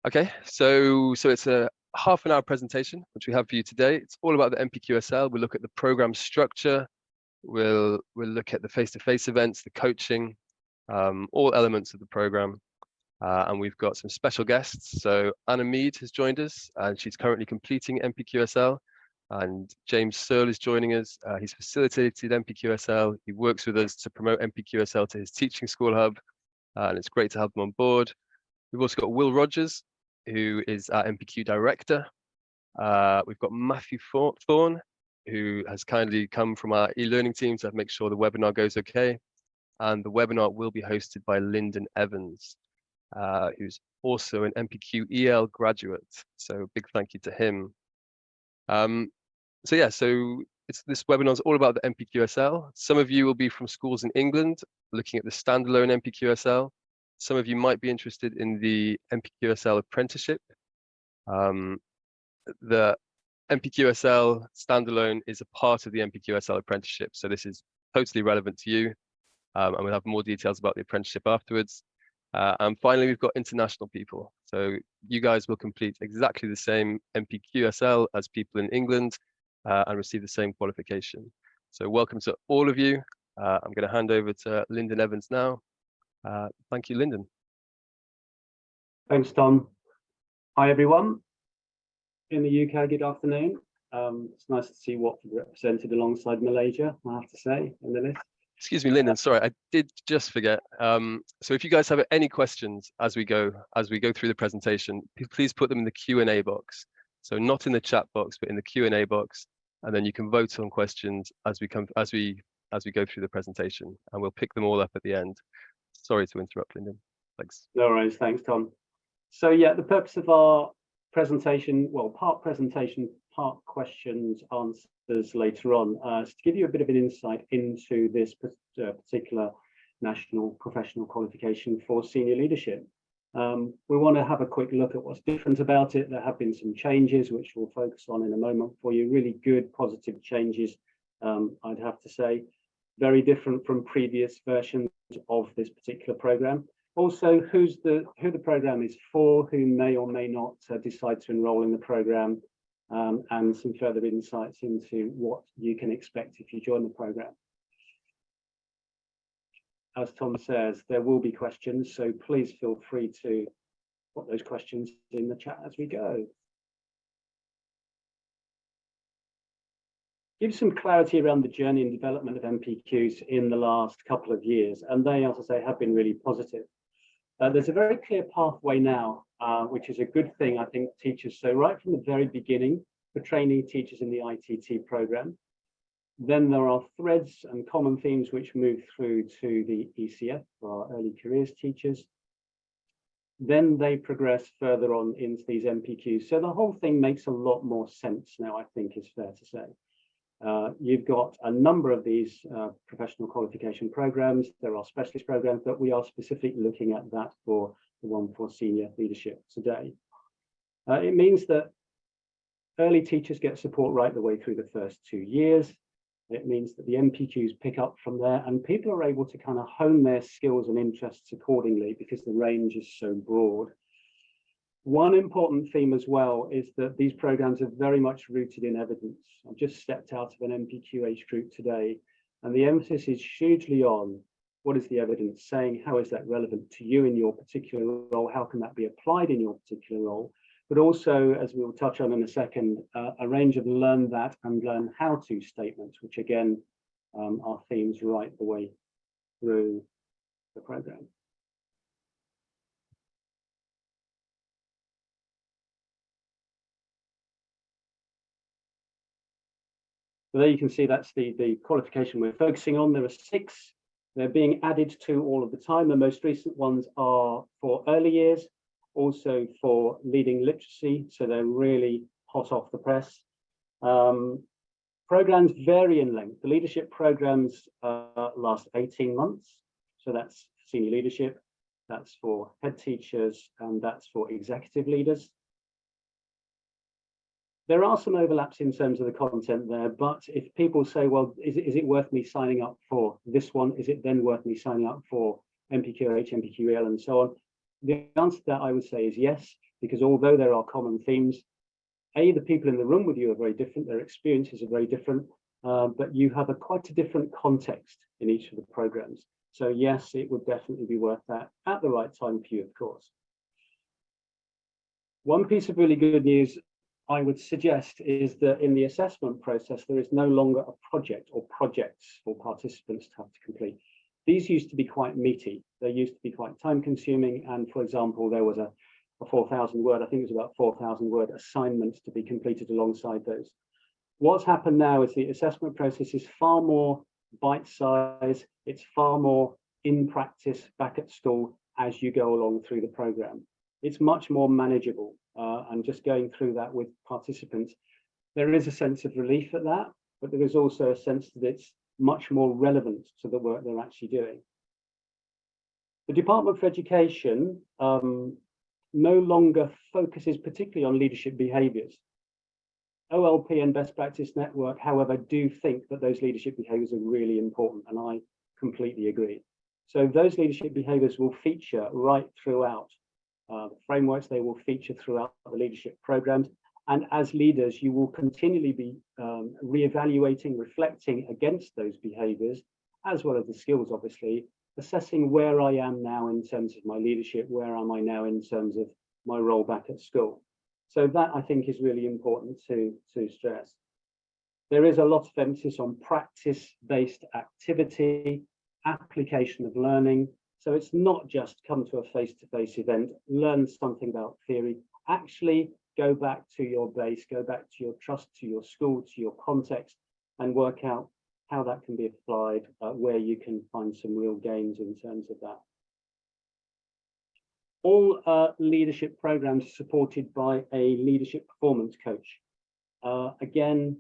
Okay, so it's a half an hour presentation, which we have for you today. It's all about the NPQSL. We'll look at the program structure. We'll look at the face-to-face events, the coaching, all elements of the program. And we've got some special guests. So Anna Mead has joined us, and she's currently completing NPQSL. And James Searle is joining us. He's facilitated NPQSL. He works with us to promote NPQSL to his teaching school hub, and it's great to have him on board. We've also got Will Rogers, who is our NPQ director. We've got Matthew Thorne, who has kindly come from our e-learning team to make sure the webinar goes okay. And the webinar will be hosted by Lyndon Evans, who's also an NPQ EL graduate. So big thank you to him. So this webinar is all about the NPQSL. Some of you will be from schools in England looking at the standalone NPQSL. Some of you might be interested in the NPQSL apprenticeship. The NPQSL standalone is a part of the NPQSL apprenticeship. So this is totally relevant to you. And we'll have more details about the apprenticeship afterwards. And finally, we've got international people. So you guys will complete exactly the same NPQSL as people in England and receive the same qualification. So welcome to all of you. I'm going to hand over to Lyndon Evans now. Thank you, Lyndon. Thanks, Tom. Hi, everyone. In the UK, good afternoon. It's nice to see Watford represented alongside Malaysia, I have to say, in the list. Excuse me, Lyndon, sorry, I did just forget. So if you guys have any questions as we go through the presentation, please put them in the Q&A box. So not in the chat box, but in the Q&A box, and then you can vote on questions as we go through the presentation, and we'll pick them all up at the end. Sorry to interrupt, Lyndon. Thanks. No worries, thanks, Tom. So yeah, the purpose of our presentation, well, part presentation, part questions, answers later on, is to give you a bit of an insight into this particular national professional qualification for senior leadership. We want to have a quick look at what's different about it. There have been some changes, which we'll focus on in a moment for you. Really good, positive changes, I'd have to say. Very different from previous versions of this particular program. Also, who the program is for, who may or may not decide to enroll in the program, and some further insights into what you can expect if you join the program. As Tom says, there will be questions, so please feel free to put those questions in the chat as we go. Give some clarity around the journey and development of NPQs in the last couple of years, and they, as I say, have been really positive. There's a very clear pathway now, which is a good thing, I think, teachers. So right from the very beginning, for training teachers in the ITT program, then there are threads and common themes which move through to the ECF for our early careers teachers. Then they progress further on into these NPQs. So the whole thing makes a lot more sense now, I think is fair to say. You've got a number of these professional qualification programs. There are specialist programs, but we are specifically looking at that for the one for senior leadership today. It means that early teachers get support right the way through the first 2 years. It means that the NPQs pick up from there, and people are able to kind of hone their skills and interests accordingly because the range is so broad. One important theme as well is that these programs are very much rooted in evidence. I've just stepped out of an NPQ age group today, and the emphasis is hugely on what is the evidence saying, how is that relevant to you in your particular role, how can that be applied in your particular role, but also, as we will touch on in a second, a range of learn that and learn how to statements, which again are themes right the way through the program. So there you can see that's the qualification we're focusing on. There are 6. They're being added to all of the time. The most recent ones are for early years, also for leading literacy. So they're really hot off the press. Programs vary in length. The leadership programs last 18 months. So that's senior leadership, that's for head teachers, and that's for executive leaders. There are some overlaps in terms of the content there, but if people say, well, is it worth me signing up for this one? Is it then worth me signing up for NPQH, NPQEL, and so on? The answer to that I would say is yes, because although there are common themes, the people in the room with you are very different, their experiences are very different, but you have quite a different context in each of the programs. So yes, it would definitely be worth that at the right time for you, of course. One piece of really good news I would suggest is that in the assessment process, there is no longer a project or projects for participants to have to complete. These used to be quite meaty. They used to be quite time consuming. And for example, there was a 4,000 word, I think it was about 4,000 word assignment to be completed alongside those. What's happened now is the assessment process is far more bite size. It's far more in practice back at school as you go along through the program. It's much more manageable, and just going through that with participants, there is a sense of relief at that, but there is also a sense that it's much more relevant to the work they're actually doing. The Department for Education no longer focuses particularly on leadership behaviours. OLP and Best Practice Network, however, do think that those leadership behaviours are really important, and I completely agree. So those leadership behaviours will feature right throughout the frameworks. They will feature throughout the leadership programs, and as leaders, you will continually be re-evaluating, reflecting against those behaviours, as well as the skills, obviously, assessing where I am now in terms of my leadership, where am I now in terms of my role back at school. So that, I think, is really important to stress. There is a lot of emphasis on practice-based activity, application of learning. So it's not just come to a face-to-face event, learn something about theory, actually go back to your base, go back to your trust, to your school, to your context, and work out how that can be applied, where you can find some real gains in terms of that. All leadership programs are supported by a leadership performance coach. Again,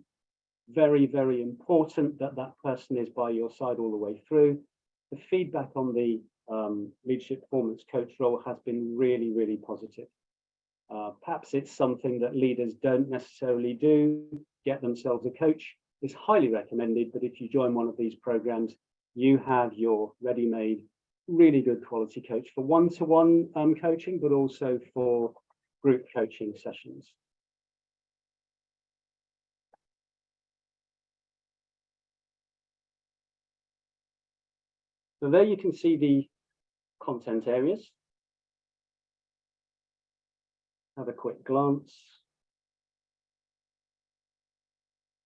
very, very important that that person is by your side all the way through. The feedback on the leadership performance coach role has been really, really positive. Perhaps it's something that leaders don't necessarily do, get themselves a coach. It's highly recommended, but if you join one of these programs, you have your ready-made, really good quality coach for one-to-one coaching, but also for group coaching sessions. So there you can see the content areas. Have a quick glance.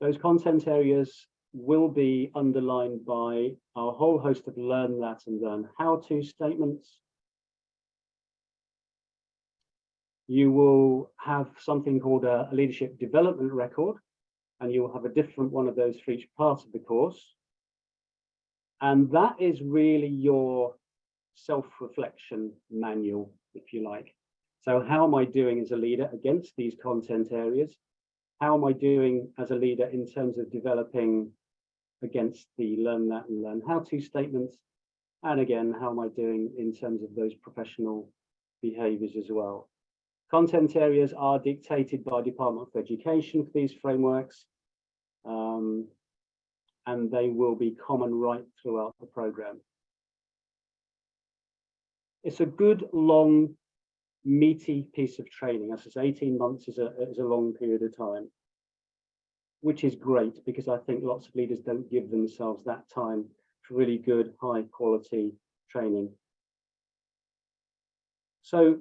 Those content areas will be underlined by a whole host of learn that and learn how to statements. You will have something called a leadership development record, and you will have a different one of those for each part of the course. And that is really your self-reflection manual, if you like. So how am I doing as a leader against these content areas? How am I doing as a leader in terms of developing against the learn that and learn how to statements? And again, how am I doing in terms of those professional behaviors as well? Content areas are dictated by Department for Education for these frameworks, and they will be common right throughout the program. It's a good, long, meaty piece of training. As I say, 18 months is a long period of time, which is great because I think lots of leaders don't give themselves that time for really good, high quality training. So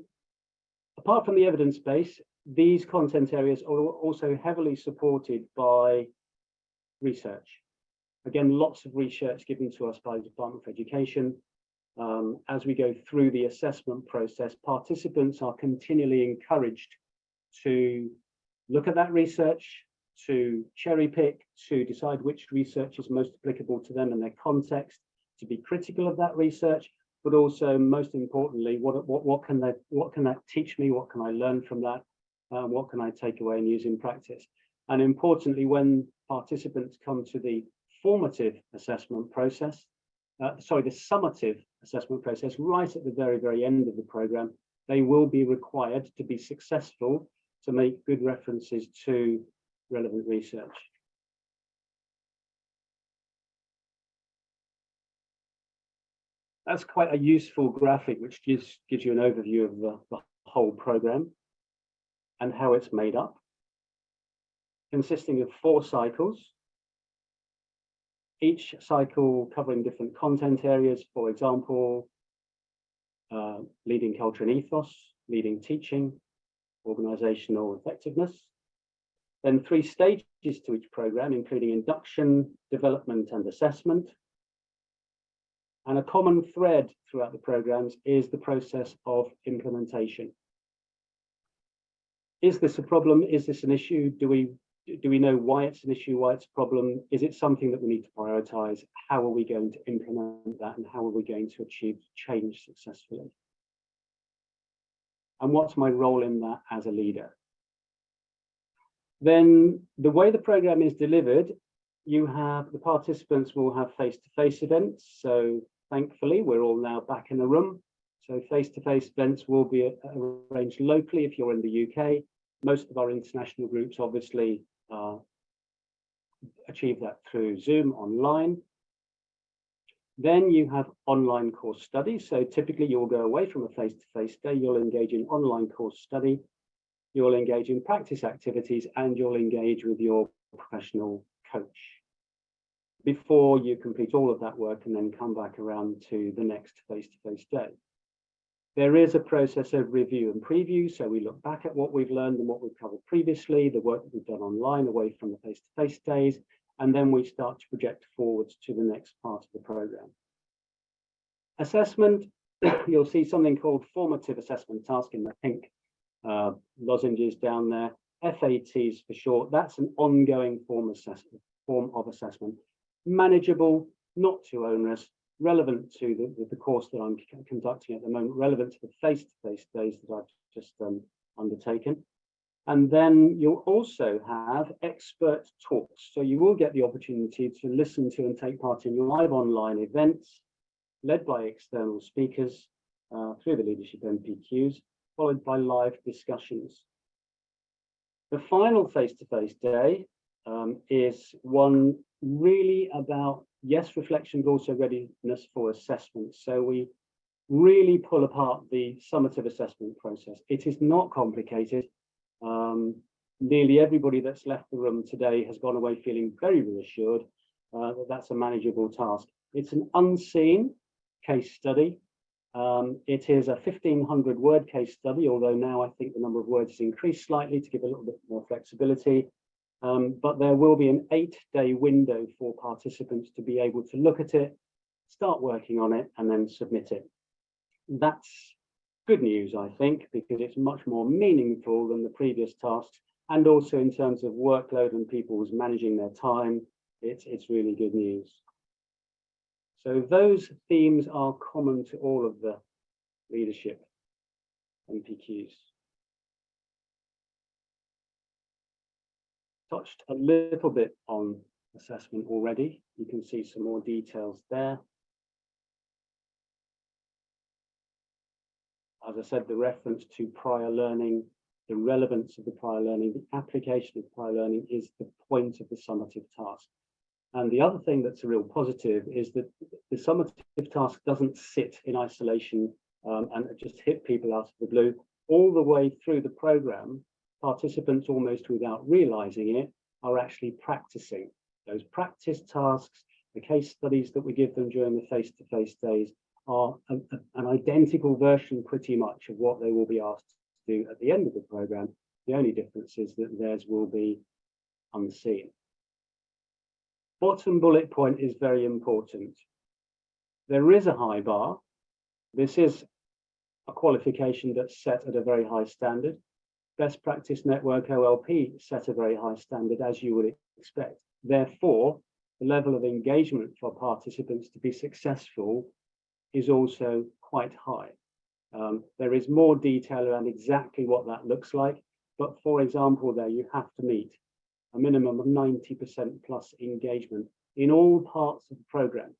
apart from the evidence base, these content areas are also heavily supported by research. Again, lots of research given to us by the Department for Education. As we go through the assessment process, participants are continually encouraged to look at that research, to cherry pick, to decide which research is most applicable to them and their context, to be critical of that research, but also most importantly, what can that teach me? What can I learn from that? What can I take away and use in practice? And importantly, when participants come to the formative assessment process, the summative assessment process, right at the very, very end of the program, they will be required to be successful to make good references to relevant research. That's quite a useful graphic, which gives you an overview of the whole program. and how it's made up, consisting of 4 cycles, each cycle covering different content areas, for example, leading culture and ethos, leading teaching, organizational effectiveness. Then 3 stages to each program, including induction, development, and assessment. And a common thread throughout the programs is the process of implementation. Is this a problem? Is this an issue? Do we know why it's an issue, why it's a problem? Is it something that we need to prioritize? How are we going to implement that, and how are we going to achieve change successfully? And what's my role in that as a leader? Then the way the program is delivered, the participants will have face-to-face events. So thankfully, we're all now back in the room. So face-to-face events will be arranged locally if you're in the UK. Most of our international groups obviously achieve that through Zoom online. Then you have online course studies. So typically you'll go away from a face-to-face day, you'll engage in online course study, you'll engage in practice activities, and you'll engage with your professional coach before you complete all of that work and then come back around to the next face-to-face day. There is a process of review and preview. So we look back at what we've learned and what we've covered previously, the work that we've done online away from the face-to-face days, and then we start to project forwards to the next part of the program. Assessment, you'll see something called formative assessment task in the pink lozenges down there, FATs for short. That's an ongoing form of assessment, manageable, not too onerous, relevant to the course that I'm conducting at the moment, relevant to the face-to-face days that I've just undertaken. And then you'll also have expert talks. So you will get the opportunity to listen to and take part in live online events led by external speakers through the leadership NPQs, followed by live discussions. The final face-to-face day is one really about, yes, reflection, but also readiness for assessment. So we really pull apart the summative assessment process. It is not complicated. Nearly everybody that's left the room today has gone away feeling very reassured that that's a manageable task. It's an unseen case study. It is a 1,500 word case study, although now I think the number of words has increased slightly to give a little bit more flexibility. But there will be an 8-day window for participants to be able to look at it, start working on it, and then submit it. That's good news, I think, because it's much more meaningful than the previous tasks. And also in terms of workload and people's managing their time, it's really good news. So those themes are common to all of the leadership NPQs. Touched a little bit on assessment already. You can see some more details there. As I said, the reference to prior learning, the relevance of the prior learning, the application of prior learning is the point of the summative task. And the other thing that's a real positive is that the summative task doesn't sit in isolation and just hit people out of the blue. All the way through the program, participants, almost without realizing it, are actually practicing. Those practice tasks, the case studies that we give them during the face-to-face days are an identical version pretty much of what they will be asked to do at the end of the program. The only difference is that theirs will be unseen. Bottom bullet point is very important. There is a high bar. This is a qualification that's set at a very high standard. Best Practice Network OLP set a very high standard, as you would expect. Therefore, the level of engagement for participants to be successful is also quite high. There is more detail around exactly what that looks like, but for example, there you have to meet a minimum of 90% plus engagement in all parts of the program.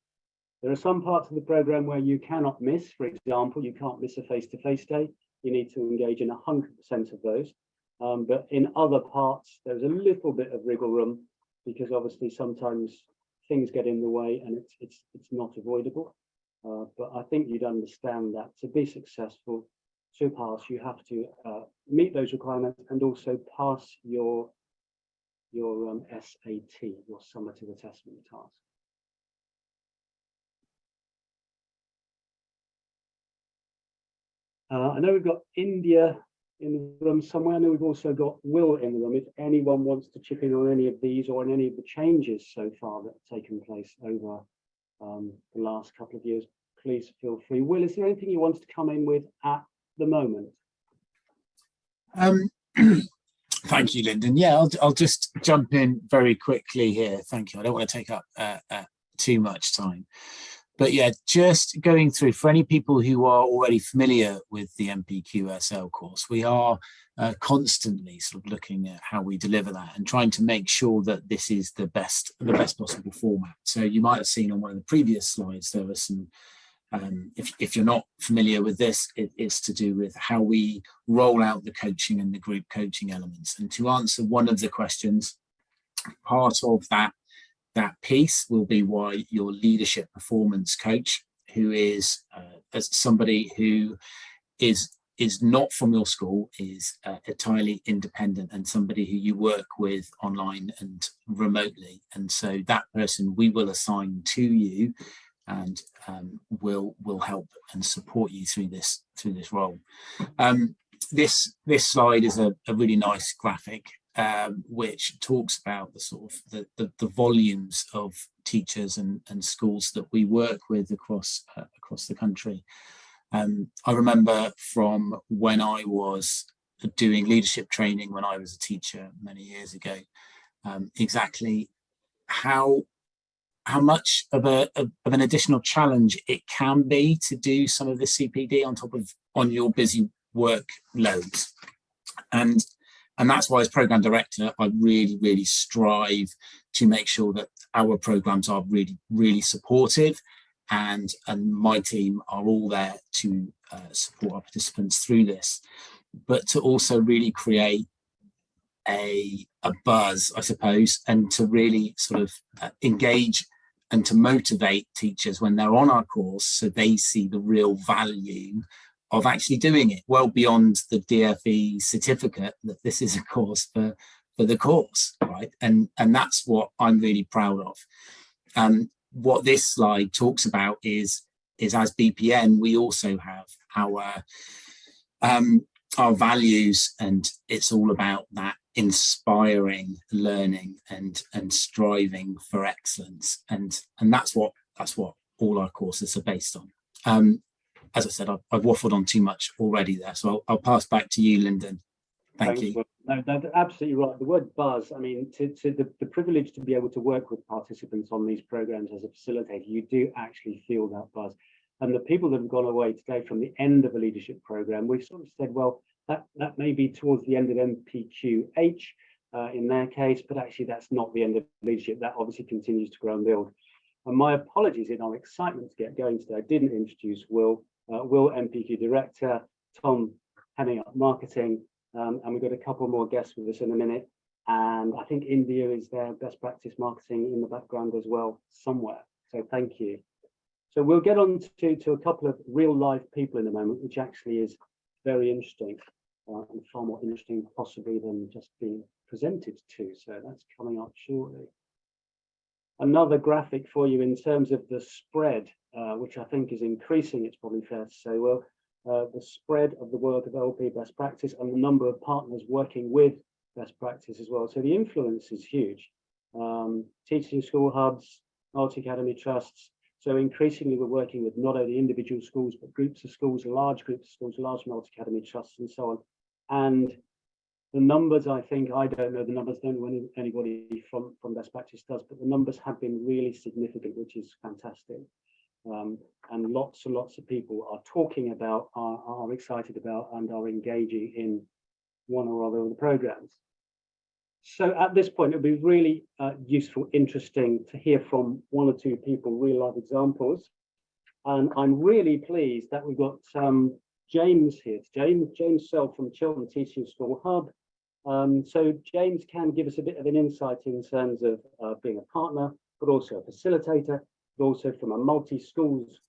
There are some parts of the program where you cannot miss. For example, you can't miss a face-to-face day. You need to engage in 100% of those. But in other parts, there's a little bit of wriggle room because obviously sometimes things get in the way and it's not avoidable. But I think you'd understand that to be successful, to pass, you have to meet those requirements and also pass your SAT, your summative assessment task. I know we've got India in the room somewhere. I know we've also got Will in the room. If anyone wants to chip in on any of these or on any of the changes so far that have taken place over the last couple of years, please feel free. Will, is there anything you wanted to come in with at the moment? Thank you, Lyndon. Yeah, I'll just jump in very quickly here. Thank you. I don't want to take up too much time. But yeah, just going through, for any people who are already familiar with the NPQSL course, we are constantly sort of looking at how we deliver that and trying to make sure that this is the best possible format. So you might have seen on one of the previous slides, there was some, if you're not familiar with this, it's to do with how we roll out the coaching and the group coaching elements. And to answer one of the questions, part of that piece will be why your leadership performance coach, who is as somebody who is not from your school, is entirely independent and somebody who you work with online and remotely. And so that person we will assign to you and will help and support you through this role. This slide is a really nice graphic which talks about the sort of the volumes of teachers and schools that we work with across the country. I remember from when I was doing leadership training when I was a teacher many years ago, exactly how much of an additional challenge it can be to do some of the CPD on your busy work loads. And that's why as program director, I really strive to make sure that our programs are really supportive, and my team are all there to support our participants through this, but to also really create a buzz, I suppose, and to really sort of engage and to motivate teachers when they're on our course, so they see the real value of actually doing it, well beyond the DFE certificate, that this is a course for the course, right? And that's what I'm really proud of. What this slide talks about is as BPN, we also have our values, and it's all about that inspiring learning and striving for excellence, and that's what all our courses are based on. As I said, I've waffled on too much already there, so I'll pass back to you, Lyndon. Thanks, you. No, that's absolutely right. The word buzz, I mean, to the privilege to be able to work with participants on these programs as a facilitator, you do actually feel that buzz. And the people that have gone away today from the end of a leadership program, we've sort of said, well, that may be towards the end of NPQH in their case, but actually that's not the end of leadership. That obviously continues to grow and build. And my apologies in our excitement to get going today, I didn't introduce Will. Will, NPQ Director, Tom, heading up marketing, and we've got a couple more guests with us in a minute. And I think India is there, best practice marketing in the background as well somewhere. So thank you. So we'll get on to a couple of real life people in a moment, which actually is very interesting and far more interesting possibly than just being presented to. So that's coming up shortly. Another graphic for you in terms of the spread, which I think is increasing, it's probably fair to say, well, the spread of the work of LP best practice and the number of partners working with best practice as well. So the influence is huge. Teaching school hubs, multi-academy trusts. So increasingly we're working with not only individual schools, but groups of schools, large groups of schools, large multi-academy trusts and so on. And the numbers, I think, I don't know the numbers, don't know anybody from best practice does, but the numbers have been really significant, which is fantastic. And lots and lots of people are talking about, are excited about, and are engaging in one or other of the programs. So at this point, it would be really useful, interesting to hear from one or two people, real life examples. And I'm really pleased that we've got James here. James Sell from Chiltern Teaching School Hub. So James can give us a bit of an insight in terms of being a partner, but also a facilitator, but also from a multi-schools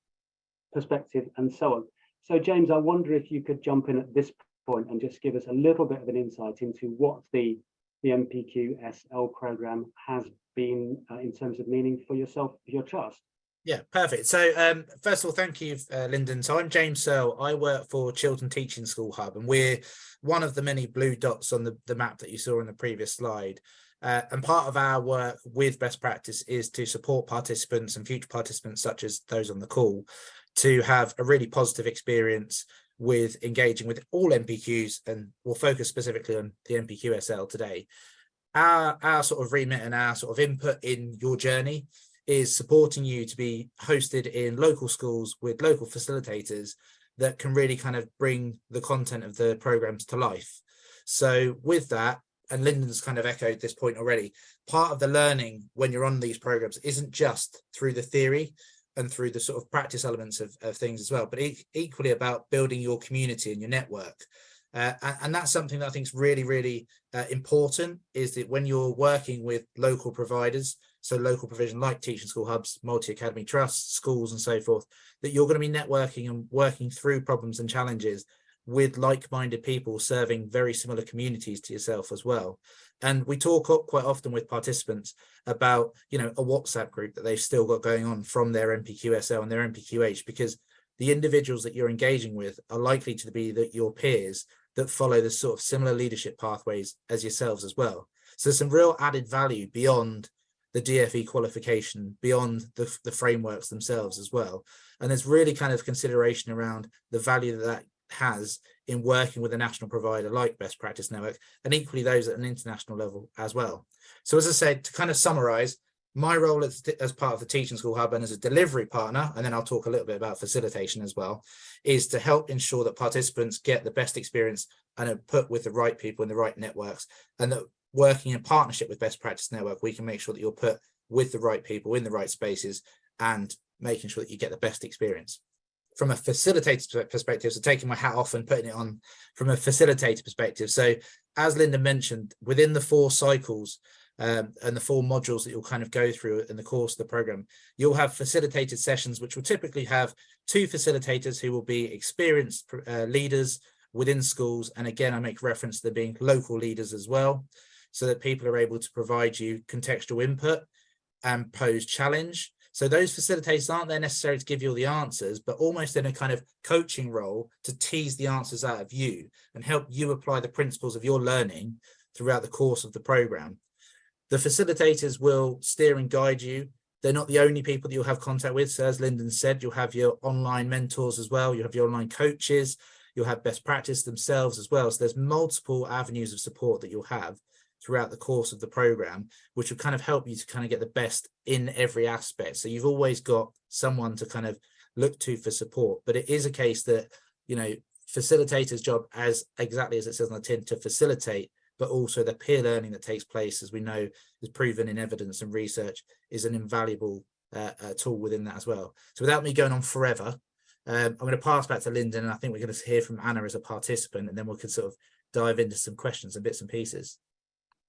perspective and so on. So James, I wonder if you could jump in at this point and just give us a little bit of an insight into what the NPQSL program has been in terms of meaning for yourself, for your trust. Yeah, perfect. So first of all, thank you, Lyndon. So I'm James Searle. I work for Chiltern Teaching School Hub, and we're one of the many blue dots on the map that you saw in the previous slide. And part of our work with best practice is to support participants and future participants, such as those on the call, to have a really positive experience with engaging with all NPQs, and we'll focus specifically on the NPQSL today. Our sort of remit and our sort of input in your journey is supporting you to be hosted in local schools with local facilitators that can really kind of bring the content of the programs to life. So with that, and Lyndon's kind of echoed this point already, part of the learning when you're on these programs isn't just through the theory and through the sort of practice elements of things as well, but equally about building your community and your network. And that's something that I think is really, really important, is that when you're working with local providers, so local provision like teaching school hubs, multi-academy trusts, schools and so forth, that you're going to be networking and working through problems and challenges with like-minded people serving very similar communities to yourself as well. And we talk quite often with participants about, you know, a WhatsApp group that they've still got going on from their NPQSL and their NPQH, because the individuals that you're engaging with are likely to be your peers that follow the sort of similar leadership pathways as yourselves as well. So there's some real added value beyond the DFE qualification, beyond the frameworks themselves as well. And there's really kind of consideration around the value that has in working with a national provider like Best Practice Network, and equally those at an international level as well. So as I said, to kind of summarize, my role as part of the Teaching School Hub and as a delivery partner, and then I'll talk a little bit about facilitation as well, is to help ensure that participants get the best experience and are put with the right people in the right networks, and that working in partnership with Best Practice Network, we can make sure that you're put with the right people in the right spaces and making sure that you get the best experience. From a facilitator perspective, so taking my hat off and putting it on from a facilitator perspective. So as Linda mentioned, within the 4 cycles and the 4 modules that you'll kind of go through in the course of the program, you'll have facilitated sessions, which will typically have 2 facilitators who will be experienced leaders within schools. And again, I make reference to there being local leaders as well, so that people are able to provide you contextual input and pose challenge. So those facilitators aren't there necessarily to give you all the answers, but almost in a kind of coaching role to tease the answers out of you and help you apply the principles of your learning throughout the course of the program. The facilitators will steer and guide you. They're not the only people that you'll have contact with. So as Lyndon said, you'll have your online mentors as well. You have your online coaches. You'll have best practice themselves as well. So there's multiple avenues of support that you'll have throughout the course of the program, which will kind of help you to kind of get the best in every aspect. So you've always got someone to kind of look to for support. But it is a case that, you know, facilitator's job, as exactly as it says on the tin, to facilitate, but also the peer learning that takes place, as we know, is proven in evidence and research, is an invaluable tool within that as well. So without me going on forever, I'm going to pass back to Lyndon, and I think we're going to hear from Anna as a participant, and then we can sort of dive into some questions and bits and pieces.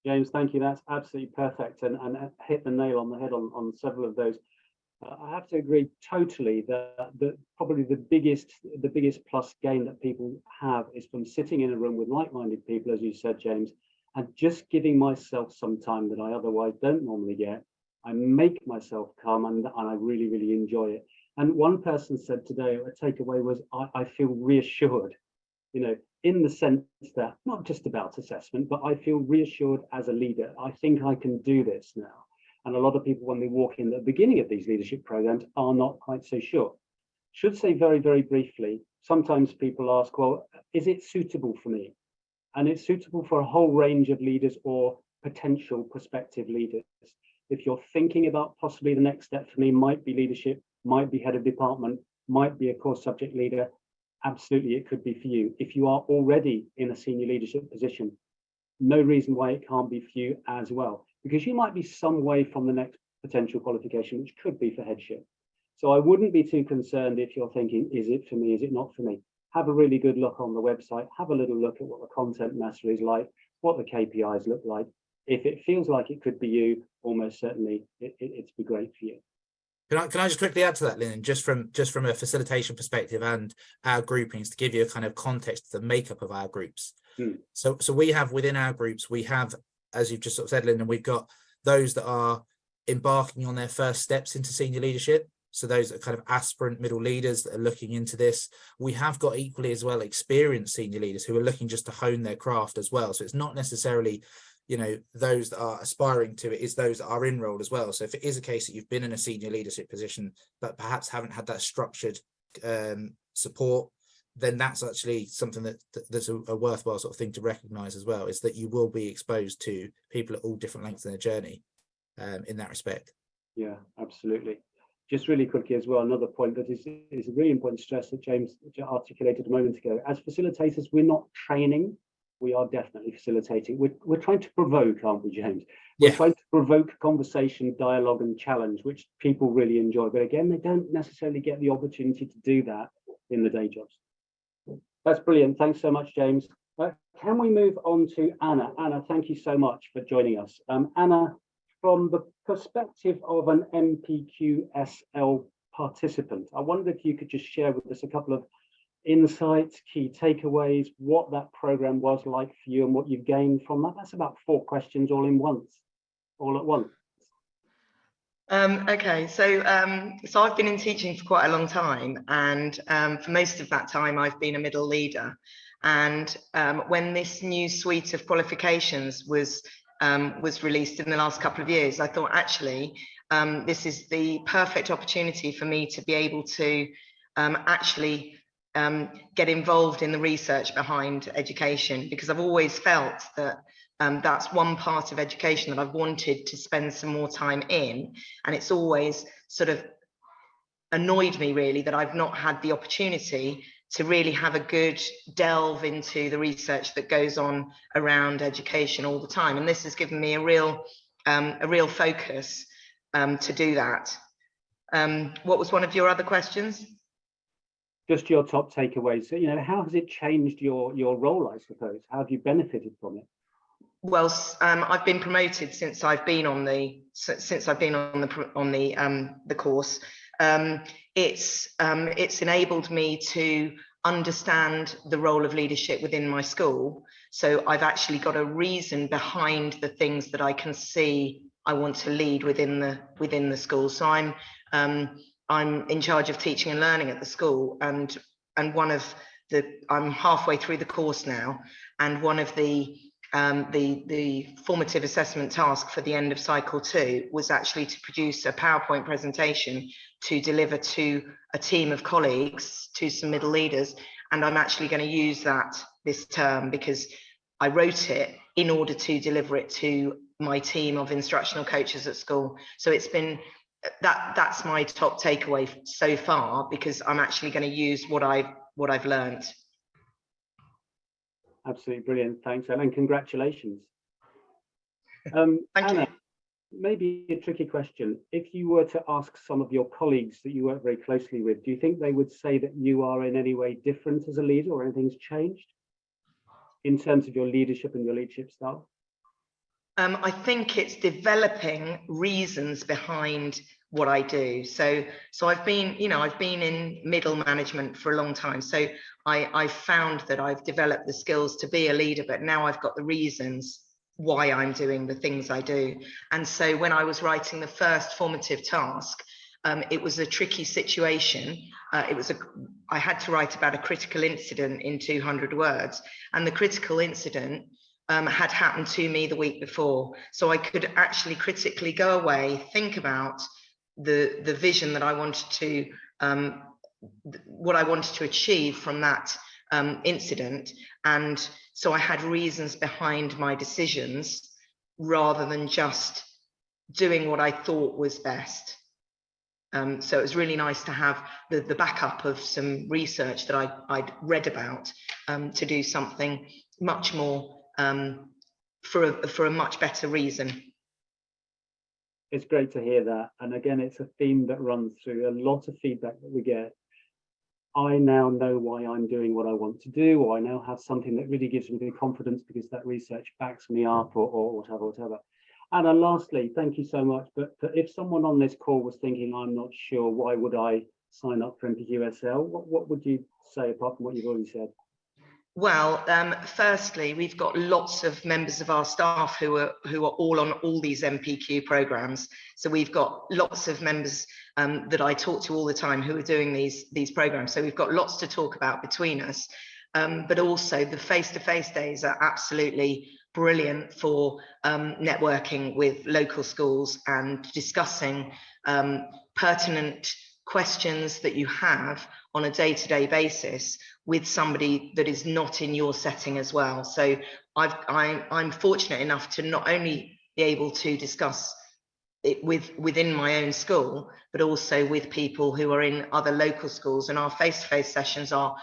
James, thank you. That's absolutely perfect, and hit the nail on the head on several of those. I have to agree totally that probably the biggest plus gain that people have is from sitting in a room with like-minded people, as you said, James, and just giving myself some time that I otherwise don't normally get. I make myself come, and I really, really enjoy it. And one person said today, a takeaway was, I feel reassured, you know, in the sense that not just about assessment, but I feel reassured as a leader. I think I can do this now. And a lot of people, when they walk in at the beginning of these leadership programs, are not quite so sure. Should say very, very briefly, sometimes people ask, well, is it suitable for me? And it's suitable for a whole range of leaders or potential prospective leaders. If you're thinking about possibly the next step for me might be leadership, might be head of department, might be a course subject leader, absolutely it could be for you. If you are already in a senior leadership position, no reason why it can't be for you as well, because you might be some way from the next potential qualification, which could be for headship. So I wouldn't be too concerned if you're thinking, is it for me, is it not for me? Have a really good look on the website, have a little look at what the content master is like, what the KPIs look like. If it feels like it could be you, almost certainly it'd be great for you. Can I just quickly add to that, Lynn, just from a facilitation perspective and our groupings, to give you a kind of context to the makeup of our groups. So we have within our groups, we have, as you've just sort of said, Lynn, we've got those that are embarking on their first steps into senior leadership. So those that are kind of aspirant middle leaders that are looking into this. We have got equally as well experienced senior leaders who are looking just to hone their craft as well. So it's not necessarily, you know, those that are aspiring to it, is those that are in role as well. So if it is a case that you've been in a senior leadership position but perhaps haven't had that structured support, then that's actually something that's a worthwhile sort of thing to recognize as well, is that you will be exposed to people at all different lengths in their journey in that respect. Yeah, absolutely. Just really quickly as well, another point that is a really important stress that James articulated a moment ago. As facilitators, we're not training, we are definitely facilitating. We're trying to provoke, aren't we, James? We're trying to provoke conversation, dialogue and challenge, which people really enjoy. But again, they don't necessarily get the opportunity to do that in the day jobs. That's brilliant. Thanks so much, James. Can we move on to Anna? Anna, thank you so much for joining us. Anna, from the perspective of an NPQSL participant, I wonder if you could just share with us a couple of insights, key takeaways, what that program was like for you and what you've gained from that. That's about 4 questions all at once. Okay, so I've been in teaching for quite a long time, and for most of that time I've been a middle leader. And when this new suite of qualifications was released in the last couple of years, I thought actually this is the perfect opportunity for me to be able to actually get involved in the research behind education, because I've always felt that that's one part of education that I've wanted to spend some more time in, and it's always sort of annoyed me really that I've not had the opportunity to really have a good delve into the research that goes on around education all the time. And this has given me a real focus to do that. What was one of your other questions? Just your top takeaways. So, you know, how has it changed your role, I suppose? How have you benefited from it? Well, I've been promoted since I've been on the course. It's enabled me to understand the role of leadership within my school. So I've actually got a reason behind the things that I can see I want to lead within the school. So I'm in charge of teaching and learning at the school, and I'm halfway through the course now, and one of the formative assessment task for the end of cycle 2 was actually to produce a PowerPoint presentation to deliver to a team of colleagues, to some middle leaders. And I'm actually going to use that this term because I wrote it in order to deliver it to my team of instructional coaches at school. So it's been that's my top takeaway so far, because I'm actually going to use what I've learned. Absolutely brilliant. Thanks, and congratulations. Thank Anna, you. maybe a tricky question. If you were to ask some of your colleagues that you work very closely with, do you think they would say that you are in any way different as a leader, or anything's changed in terms of your leadership and your leadership style? I think it's developing reasons behind what I do. So I've been in middle management for a long time. So I've found that I've developed the skills to be a leader, but now I've got the reasons why I'm doing the things I do. And so when I was writing the first formative task, it was a tricky situation. I had to write about a critical incident in 200 words, and the critical incident had happened to me the week before. So I could actually critically go away, think about the vision that I wanted to, what I wanted to achieve from that incident. And so I had reasons behind my decisions rather than just doing what I thought was best. So it was really nice to have the backup of some research that I'd read about to do something much more for a much better reason. It's great to hear that. And again, it's a theme that runs through a lot of feedback that we get. I now know why I'm doing what I want to do, or I now have something that really gives me the confidence because that research backs me up, or whatever. Anna, lastly, thank you so much. But if someone on this call was thinking, I'm not sure, why would I sign up for NPQSL? What would you say apart from what you've already said? Well, firstly, we've got lots of members of our staff who are all on all these NPQ programs. So we've got lots of members that I talk to all the time who are doing these programs. So we've got lots to talk about between us. But also the face-to-face days are absolutely brilliant for networking with local schools and discussing pertinent questions that you have on a day-to-day basis with somebody that is not in your setting as well. So I'm fortunate enough to not only be able to discuss it within my own school, but also with people who are in other local schools. And our face-to-face sessions are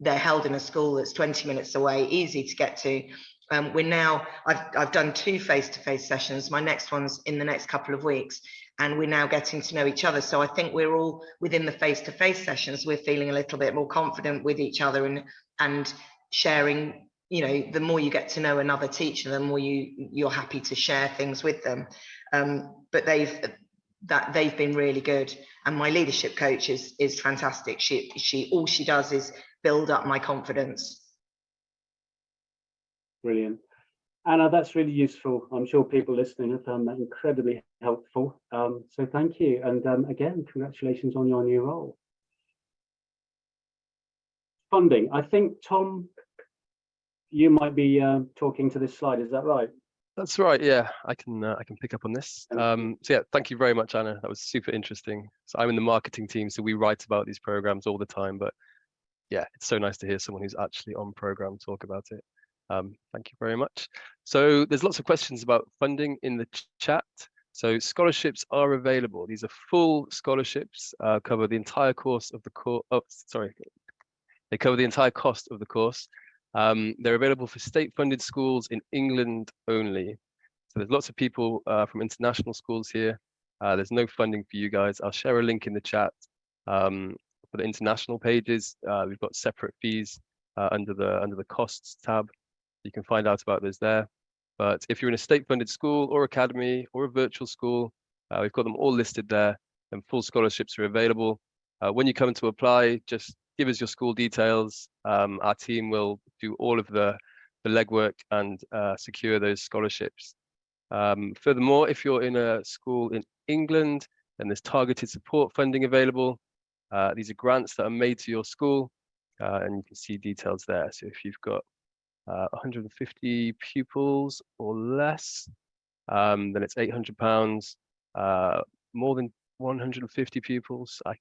they're held in a school that's 20 minutes away, easy to get to. I've done 2 face-to-face sessions. My next one's in the next couple of weeks, and we're now getting to know each other. So I think we're all within the face-to-face sessions, we're feeling a little bit more confident with each other and sharing. You know, the more you get to know another teacher, the more you're happy to share things with them. But they've been really good, and my leadership coach is fantastic. She all she does is build up my confidence. Brilliant. Anna, that's really useful. I'm sure people listening have found that incredibly helpful. So thank you. And again, congratulations on your new role. Funding. I think, Tom, you might be talking to this slide. Is that right? That's right. Yeah, I can pick up on this. So yeah, thank you very much, Anna. That was super interesting. So I'm in the marketing team, so we write about these programs all the time. But yeah, it's so nice to hear someone who's actually on program talk about it. Thank you very much. So there's lots of questions about funding in the chat. So scholarships are available. These are full scholarships, cover the entire course of the course. Oh, sorry, they cover the entire cost of the course. They're available for state-funded schools in England only. So there's lots of people from international schools here. There's no funding for you guys. I'll share a link in the chat for the international pages. We've got separate fees under the costs tab. You can find out about those there. But if you're in a state-funded school or academy or a virtual school, we've got them all listed there, and full scholarships are available. When you come to apply, just give us your school details. Our team will do all of the legwork and secure those scholarships. Furthermore, if you're in a school in England, then there's targeted support funding available. These are grants that are made to your school, and you can see details there. So if you've got 150 pupils or less, then it's £800. More than 150 pupils, I'm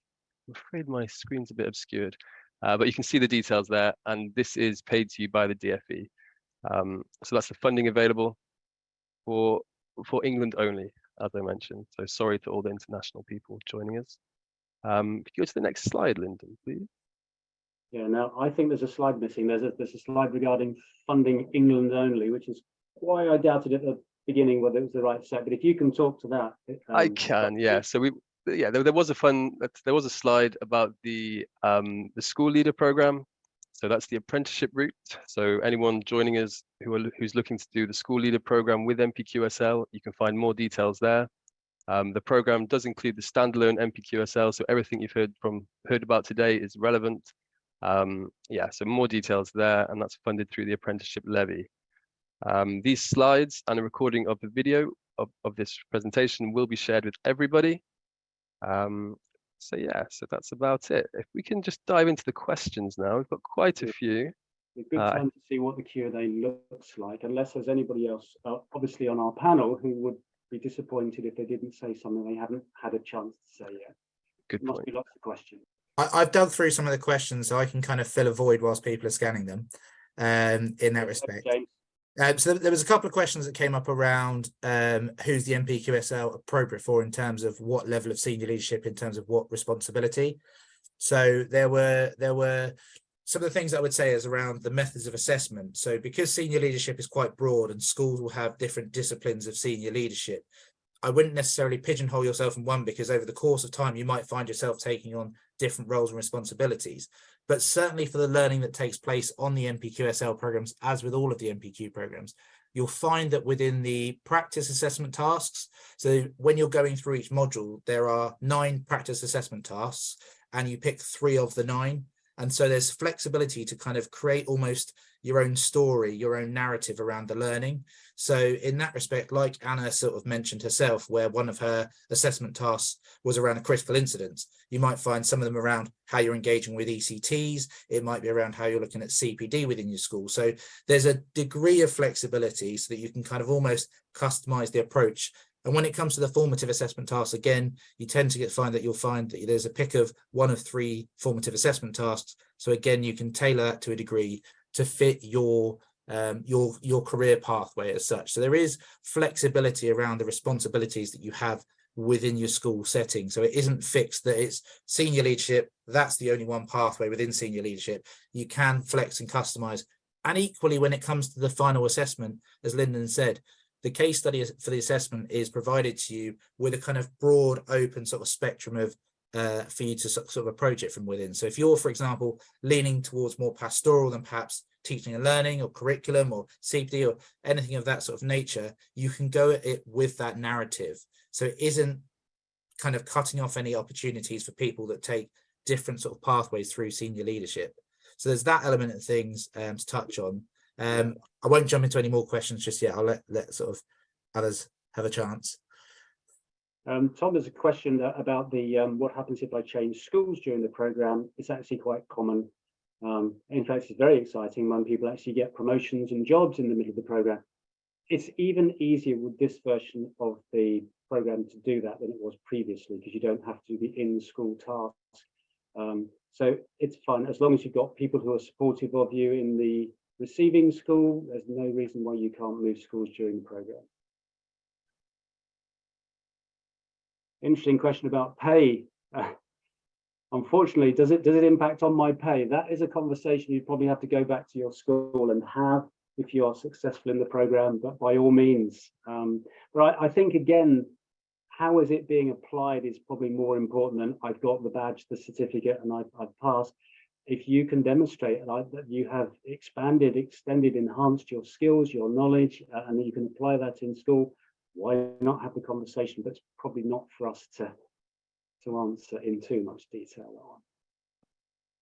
afraid my screen's a bit obscured, but you can see the details there, and this is paid to you by the DFE. So that's the funding available for England only, as I mentioned. So sorry to all the international people joining us. If you go to the next slide, Lyndon, please. Yeah, now I think there's a slide missing. There's a slide regarding funding England only, which is why I doubted at the beginning whether it was the right set. But if you can talk to that, I can, yeah. So there was a slide about the school leader program. So that's the apprenticeship route. So anyone joining us who's looking to do the school leader program with NPQSL, you can find more details there. The program does include the standalone NPQSL, so everything you've heard about today is relevant. Yeah, so more details there, and that's funded through the apprenticeship levy. These slides and a recording of the video of this presentation will be shared with everybody. So yeah, so that's about it. If we can just dive into the questions now, we've got quite a few. A good time to see what the Q&A looks like, unless there's anybody else, obviously on our panel, who would be disappointed if they didn't say something they haven't had a chance to say yet. Good point. Must be lots of questions. I've dug through some of the questions, so I can kind of fill a void whilst people are scanning them in that respect. So there was a couple of questions that came up around who's the NPQSL appropriate for in terms of what level of senior leadership, in terms of what responsibility. So there were some of the things I would say is around the methods of assessment. So because senior leadership is quite broad and schools will have different disciplines of senior leadership, I wouldn't necessarily pigeonhole yourself in one, because over the course of time, you might find yourself taking on different roles and responsibilities. but certainly for the learning that takes place on the NPQSL programs, as with all of the NPQ programs, you'll find that within the practice assessment tasks, so when you're going through each module, there are 9 practice assessment tasks, and you pick 3 of the 9. And so there's flexibility to kind of create almost your own story, your own narrative around the learning. So in that respect, like Anna sort of mentioned herself, where one of her assessment tasks was around a critical incident, you might find some of them around how you're engaging with ECTs. It might be around how you're looking at CPD within your school. So there's a degree of flexibility so that you can kind of almost customize the approach. And when it comes to the formative assessment tasks, again, you tend to find that you'll find that there's a pick of 1 of 3 formative assessment tasks. So again, you can tailor that to a degree to fit your career pathway as such. So there is flexibility around the responsibilities that you have within your school setting. So it isn't fixed that it's senior leadership, that's the only one pathway within senior leadership. You can flex and customize. And equally, when it comes to the final assessment, as Lyndon said, the case study for the assessment is provided to you with a kind of broad, open sort of spectrum of for you to sort of approach it from within. So if you're, for example, leaning towards more pastoral than perhaps teaching and learning or curriculum or CPD or anything of that sort of nature, you can go at it with that narrative. So it isn't kind of cutting off any opportunities for people that take different sort of pathways through senior leadership. So there's that element of things to touch on. I won't jump into any more questions just yet. I'll let sort of others have a chance. Tom, there's a question about the what happens if I change schools during the program. It's actually quite common. In fact, it's very exciting when people actually get promotions and jobs in the middle of the program. It's even easier with this version of the program to do that than it was previously, because you don't have to do the in-school tasks. So it's fun as long as you've got people who are supportive of you in the receiving school. There's no reason why you can't move schools during the program. Interesting question about pay. Unfortunately, does it impact on my pay? That is a conversation you probably have to go back to your school and have if you are successful in the program, but by all means. But I think, again, how is it being applied is probably more important than I've got the badge, the certificate, and I've passed. If you can demonstrate that you have expanded, extended, enhanced your skills, your knowledge, and that you can apply that in school, why not have the conversation? But it's probably not for us to answer in too much detail.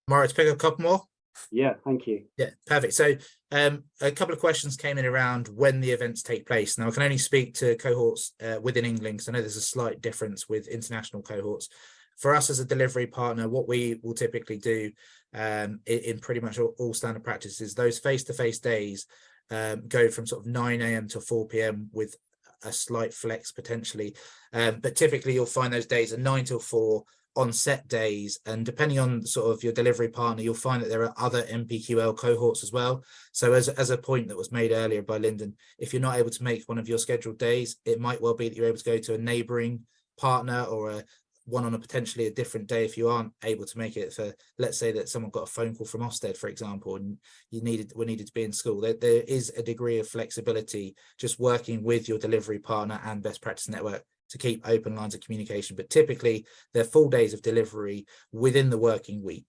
Maurice, pick up a couple more. Yeah, thank you. Yeah, perfect. So a couple of questions came in around when the events take place. Now, I can only speak to cohorts within England, because I know there's a slight difference with international cohorts. For us as a delivery partner, what we will typically do in pretty much all standard practices, those face-to-face days go from sort of 9 a.m. to 4 p.m. with a slight flex potentially. But typically you'll find those days are 9 till 4 on set days, and depending on sort of your delivery partner, you'll find that there are other NPQL cohorts as well. So as a point that was made earlier by Lyndon, if you're not able to make one of your scheduled days, it might well be that you're able to go to a neighbouring partner or one on a potentially a different day if you aren't able to make it. For, let's say that someone got a phone call from Ofsted, for example, and were needed to be in school. There is a degree of flexibility just working with your delivery partner and best practice network to keep open lines of communication. But typically they're full days of delivery within the working week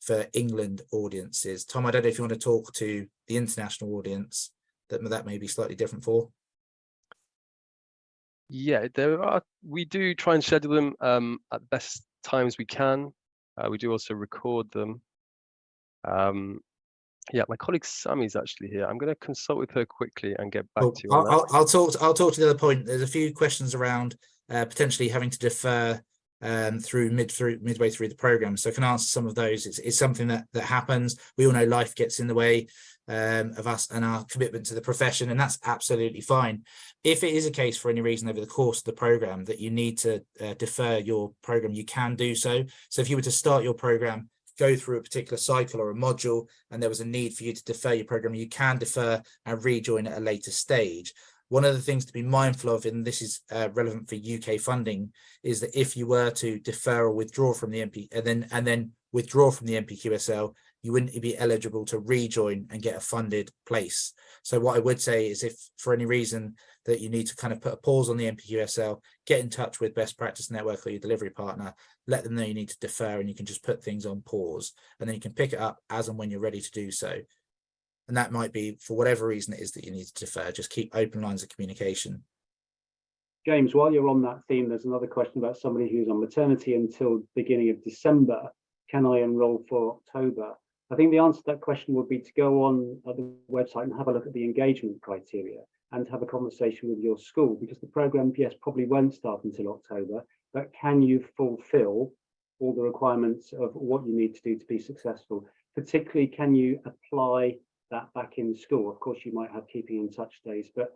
for England audiences. Tom, I don't know if you want to talk to the international audience that may be slightly different for. Yeah, we do try and schedule them at the best times we can. We do also record them. Yeah, my colleague Sammy's actually here. I'm going to consult with her quickly and get back to you on that. I'll talk to the other point. There's a few questions around potentially having to defer midway through the program, so I can answer some of those. It's something that happens. We all know life gets in the way of us and our commitment to the profession, and that's absolutely fine. If it is a case for any reason over the course of the program that you need to defer your program, you can do so. So if you were to start your program, go through a particular cycle or a module, and there was a need for you to defer your program, you can defer and rejoin at a later stage. One of the things to be mindful of, and this is relevant for UK funding, is that if you were to defer or withdraw from the MP and then withdraw from the NPQSL, you wouldn't be eligible to rejoin and get a funded place. So what I would say is, if for any reason that you need to kind of put a pause on the NPQSL, get in touch with Best Practice Network or your delivery partner, let them know you need to defer, and you can just put things on pause, and then you can pick it up as and when you're ready to do so. And that might be for whatever reason it is that you need to defer. Just keep open lines of communication. James, while you're on that theme, there's another question about somebody who's on maternity until beginning of December. Can I enroll for October? I think the answer to that question would be to go on the website and have a look at the engagement criteria and have a conversation with your school, because the programme, yes, probably won't start until October, but can you fulfil all the requirements of what you need to do to be successful? Particularly, can you apply that back in school? Of course, you might have keeping in touch days, but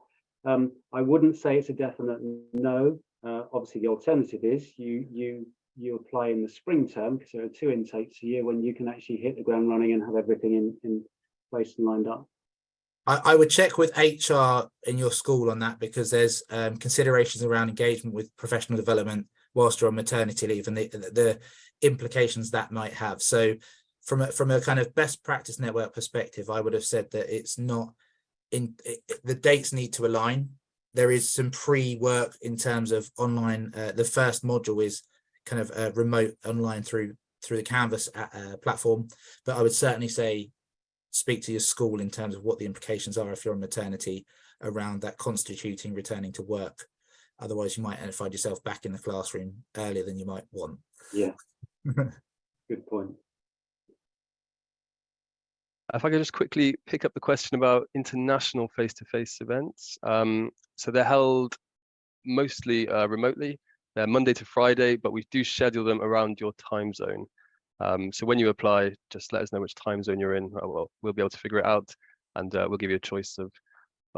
I wouldn't say it's a definite no. Obviously, the alternative is you apply in the spring term, because there are 2 intakes a year when you can actually hit the ground running and have everything in place and lined up. I would check with HR in your school on that, because there's considerations around engagement with professional development whilst you're on maternity leave, and the implications that might have. So from a kind of best practice network perspective, I would have said that it's not the dates need to align. There is some pre-work in terms of online. The first module is kind of remote online through the Canvas platform, but I would certainly say speak to your school in terms of what the implications are if you're on maternity around that constituting returning to work. Otherwise, you might find yourself back in the classroom earlier than you might want. Yeah, good point. If I could just quickly pick up the question about international face-to-face events. So they're held mostly remotely. They're Monday to Friday, but we do schedule them around your time zone. So when you apply, just let us know which time zone you're in. We'll be able to figure it out, and we'll give you a choice of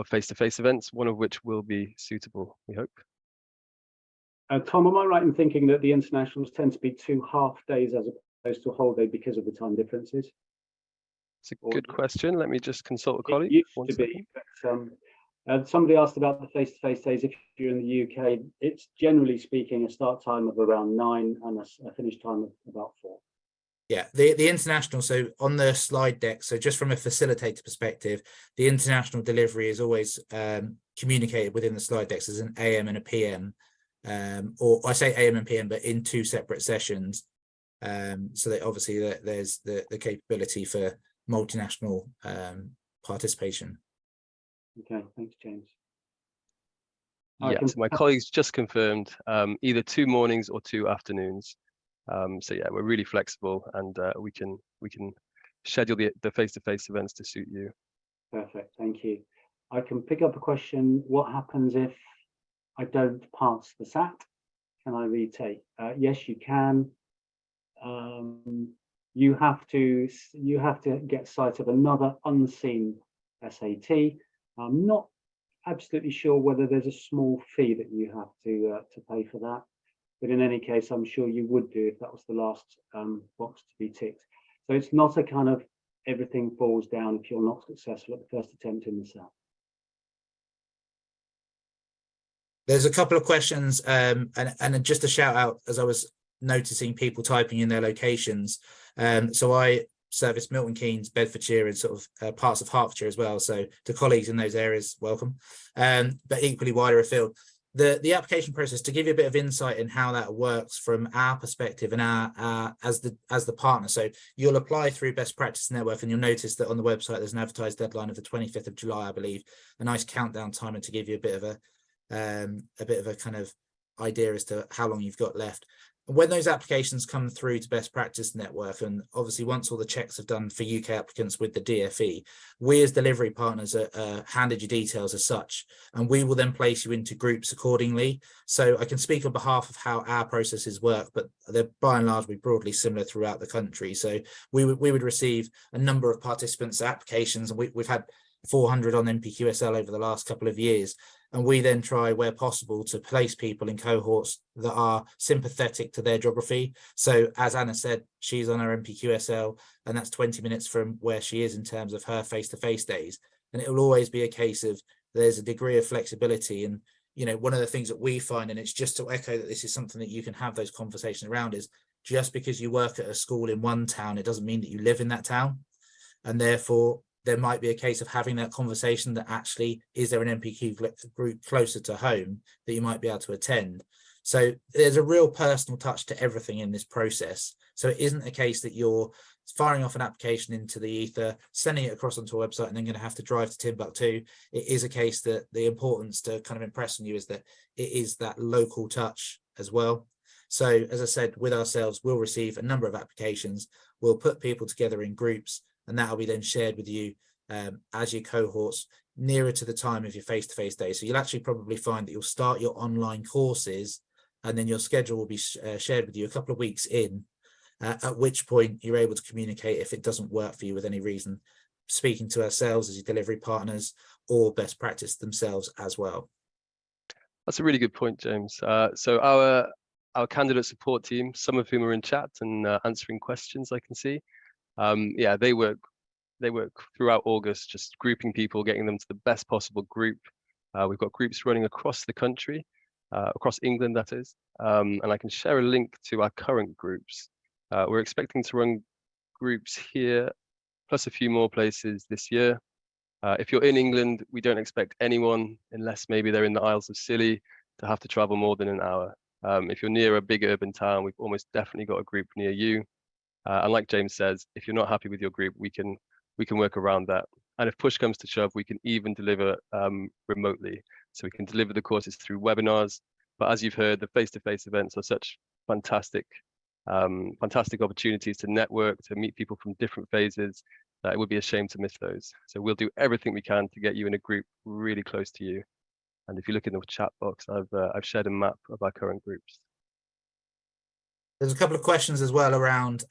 face-to-face events, one of which will be suitable, we hope. Tom, am I right in thinking that the internationals tend to be 2 half days as opposed to a whole day because of the time differences? It's a good question. Let me just consult a colleague. It used to be, but somebody asked about the face-to-face days. If you're in the UK, it's generally speaking a start time of around 9 and a finish time of about 4. Yeah, the international, so on the slide deck, so just from a facilitator perspective, the international delivery is always communicated within the slide decks as an AM and a PM, or I say AM and PM, but in 2 separate sessions. So that obviously there's the capability for multinational participation. Okay, thanks, James. Yeah, so my colleagues just confirmed either 2 mornings or 2 afternoons. So yeah, we're really flexible, and we can schedule the face-to-face events to suit you. Perfect, thank you. I can pick up a question. What happens if I don't pass the SAT? Can I retake? Yes, you can. You have to get sight of another unseen SAT. I'm not absolutely sure whether there's a small fee that you have to pay for that, but in any case, I'm sure you would do if that was the last box to be ticked. So it's not a kind of everything falls down if you're not successful at the first attempt in the SAT. There's a couple of questions, and just a shout out as I was noticing people typing in their locations. So I service Milton Keynes, Bedfordshire, and sort of parts of Hertfordshire as well. So to colleagues in those areas, welcome. But equally wider afield. The application process, to give you a bit of insight in how that works from our perspective and our as the partner. So you'll apply through Best Practice Network, and you'll notice that on the website there's an advertised deadline of the 25th of July, I believe. A nice countdown timer to give you a bit of a kind of idea as to how long you've got left. When those applications come through to Best Practice Network, and obviously once all the checks are done for UK applicants with the DFE, we as delivery partners are handed your details as such, and we will then place you into groups accordingly. So I can speak on behalf of how our processes work, but they're by and large broadly similar throughout the country. So we would receive a number of participants' applications, and we've had 400 on NPQSL over the last couple of years. And we then try, where possible, to place people in cohorts that are sympathetic to their geography. So as Anna said, she's on her NPQSL, and that's 20 minutes from where she is in terms of her face-to-face days. And it will always be a case of there's a degree of flexibility. And, you know, one of the things that we find, and it's just to echo that this is something that you can have those conversations around, is just because you work at a school in one town, it doesn't mean that you live in that town. And therefore, there might be a case of having that conversation that actually, is there an NPQ group closer to home that you might be able to attend? So there's a real personal touch to everything in this process. So it isn't a case that you're firing off an application into the ether, sending it across onto a website, and then going to have to drive to Timbuktu. It is a case that the importance to kind of impress on you is that it is that local touch as well. So as I said, with ourselves, we'll receive a number of applications. We'll put people together in groups, and that will be then shared with you as your cohorts nearer to the time of your face-to-face day. So you'll actually probably find that you'll start your online courses, and then your schedule will be shared with you a couple of weeks in, at which point you're able to communicate if it doesn't work for you with any reason, speaking to ourselves as your delivery partners or best practice themselves as well. That's a really good point, James. So our candidate support team, some of whom are in chat and answering questions, I can see. Yeah, they work throughout August, just grouping people, getting them to the best possible group. We've got groups running across the country, across England, that is. And I can share a link to our current groups. We're expecting to run groups here, plus a few more places this year. If you're in England, we don't expect anyone, unless maybe they're in the Isles of Scilly, to have to travel more than an hour. If you're near a big urban town, we've almost definitely got a group near you. And like James says, if you're not happy with your group, we can work around that. And if push comes to shove, we can even deliver remotely. So we can deliver the courses through webinars. But as you've heard, the face-to-face events are such fantastic opportunities to network, to meet people from different phases, that it would be a shame to miss those. So we'll do everything we can to get you in a group really close to you. And if you look in the chat box, I've shared a map of our current groups. There's a couple of questions as well around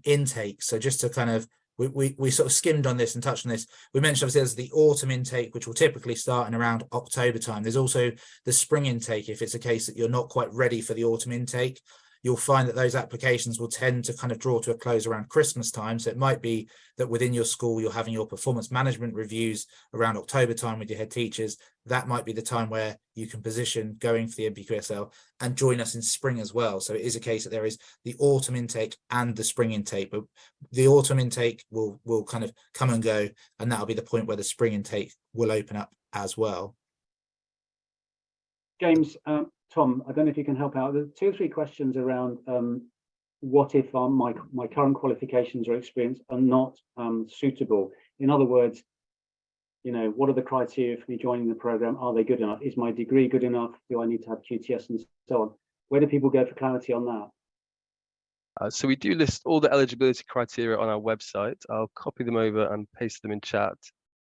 intake. So just to kind of, we sort of skimmed on this and touched on this. We mentioned obviously there's the autumn intake, which will typically start in around October time. There's also the spring intake, if it's a case that you're not quite ready for the autumn intake. You'll find that those applications will tend to kind of draw to a close around Christmas time. So it might be that within your school, you're having your performance management reviews around October time with your head teachers. That might be the time where you can position going for the NPQSL and join us in spring as well. So it is a case that there is the autumn intake and the spring intake, but the autumn intake will kind of come and go, and that'll be the point where the spring intake will open up as well. James, Tom, I don't know if you can help out. There's 2 or 3 questions around what if my current qualifications or experience are not suitable. In other words, you know, what are the criteria for me joining the program? Are they good enough? Is my degree good enough? Do I need to have QTS and so on? Where do people go for clarity on that? So we do list all the eligibility criteria on our website. I'll copy them over and paste them in chat.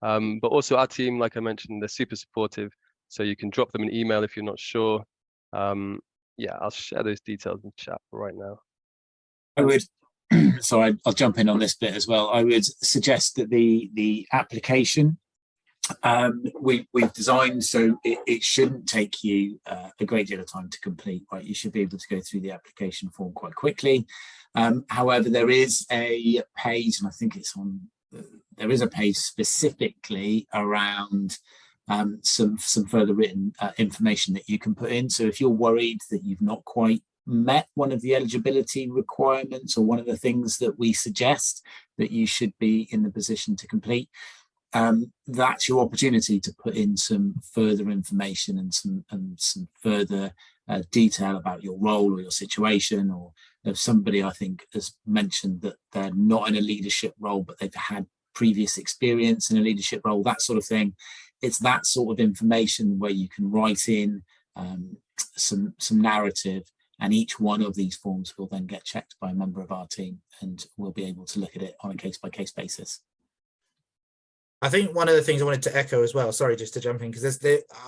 But also our team, like I mentioned, they're super supportive. So you can drop them an email if you're not sure. Yeah, I'll share those details in chat right now. I would, so I'll jump in on this bit as well. I would suggest that the application we've designed so it shouldn't take you a great deal of time to complete, right? You should be able to go through the application form quite quickly. However, there is a page, and I think it's on, there is a page specifically around some further written information that you can put in. So if you're worried that you've not quite met one of the eligibility requirements or one of the things that we suggest that you should be in the position to complete, that's your opportunity to put in some further information and some further detail about your role or your situation. Or if somebody, I think, has mentioned that they're not in a leadership role, but they've had previous experience in a leadership role, that sort of thing. It's that sort of information where you can write in some narrative, and each one of these forms will then get checked by a member of our team, and we'll be able to look at it on a case-by-case basis. I think one of the things I wanted to echo as well, sorry, just to jump in, because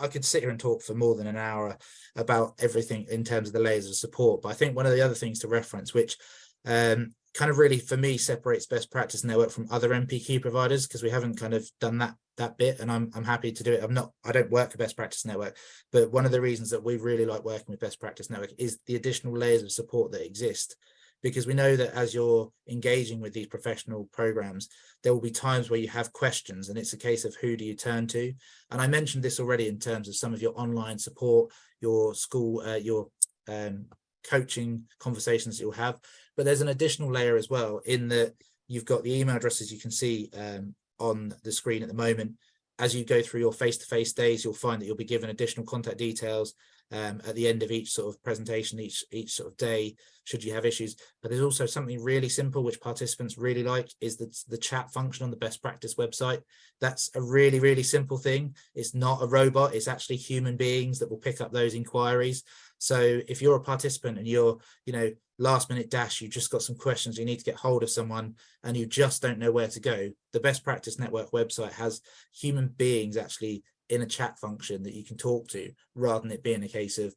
I could sit here and talk for more than an hour about everything in terms of the layers of support. But I think one of the other things to reference, which kind of really for me separates Best Practice Network from other NPQ providers, because we haven't kind of done that bit, and I'm happy to do it. I don't work for Best Practice Network, but one of the reasons that we really like working with Best Practice Network is the additional layers of support that exist. Because we know that as you're engaging with these professional programs, there will be times where you have questions, and it's a case of who do you turn to. And I mentioned this already in terms of some of your online support, your school, your coaching conversations that you'll have. But there's an additional layer as well, in that you've got the email addresses you can see on the screen at the moment. As you go through your face-to-face days, you'll find that you'll be given additional contact details at the end of each sort of presentation, each sort of day, should you have issues. But there's also something really simple which participants really like, is the chat function on the best practice website. That's a really, really simple thing. It's not a robot, it's actually human beings that will pick up those inquiries. So if you're a participant and you're, last minute dash, you just got some questions, you need to get hold of someone and you just don't know where to go, the Best Practice Network website has human beings actually in a chat function that you can talk to, rather than it being a case of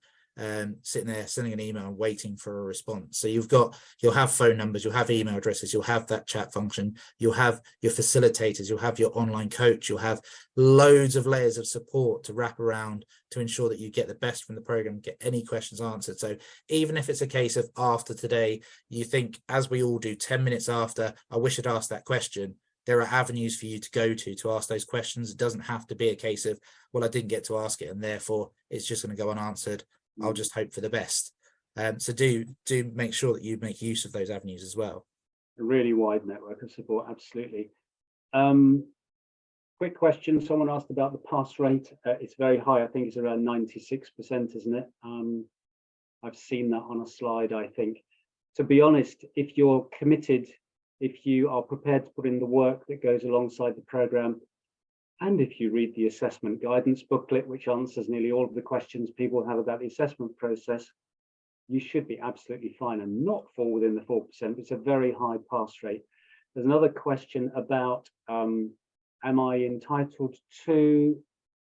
sitting there sending an email and waiting for a response. So you'll have phone numbers, you'll have email addresses, you'll have that chat function, you'll have your facilitators, you'll have your online coach, you'll have loads of layers of support to wrap around to ensure that you get the best from the program, get any questions answered. So even if it's a case of after today, you think, as we all do, 10 minutes after, I wish I'd asked that question, there are avenues for you to go to ask those questions. It doesn't have to be a case of, well, I didn't get to ask it and therefore it's just going to go unanswered. I'll just hope for the best. So do make sure that you make use of those avenues as well. A really wide network of support, absolutely. Quick question, someone asked about the pass rate. It's very high, I think it's around 96%, isn't it? I've seen that on a slide, I think. To be honest, if you're committed, if you are prepared to put in the work that goes alongside the program, and if you read the assessment guidance booklet, which answers nearly all of the questions people have about the assessment process, you should be absolutely fine and not fall within the 4%. It's a very high pass rate. There's another question about, am I entitled to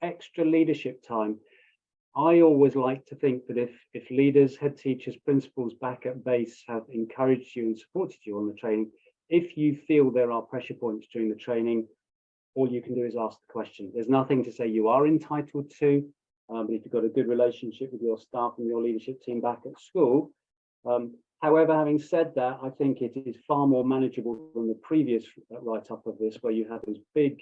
extra leadership time? I always like to think that if leaders, head teachers, principals back at base have encouraged you and supported you on the training, if you feel there are pressure points during the training, all you can do is ask the question. There's nothing to say you are entitled to, but if you've got a good relationship with your staff and your leadership team back at school. However, having said that, I think it is far more manageable than the previous write-up of this, where you had those big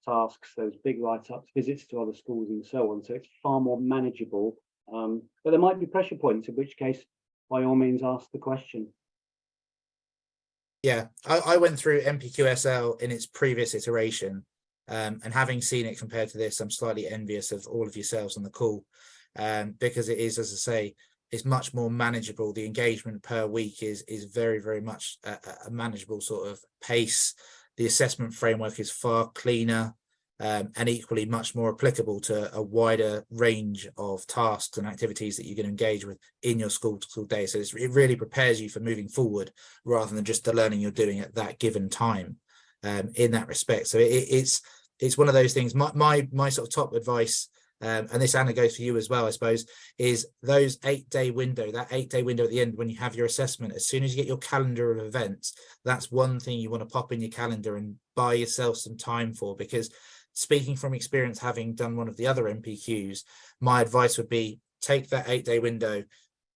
tasks, those big write-ups, visits to other schools and so on. So it's far more manageable, but there might be pressure points, in which case, by all means, ask the question. Yeah, I went through NPQSL in its previous iteration, and having seen it compared to this, I'm slightly envious of all of yourselves on the call, because it is, as I say, it's much more manageable. The engagement per week is very, very much a manageable sort of pace. The assessment framework is far cleaner, and equally much more applicable to a wider range of tasks and activities that you can engage with in your school-to-school day. So it really prepares you for moving forward, rather than just the learning you're doing at that given time, in that respect. So it's one of those things. My sort of top advice, and this, Anna, goes for you as well, I suppose, is those 8-day window, that 8-day window at the end when you have your assessment. As soon as you get your calendar of events, that's one thing you want to pop in your calendar and buy yourself some time for, because speaking from experience, having done one of the other NPQs, my advice would be take that 8-day window,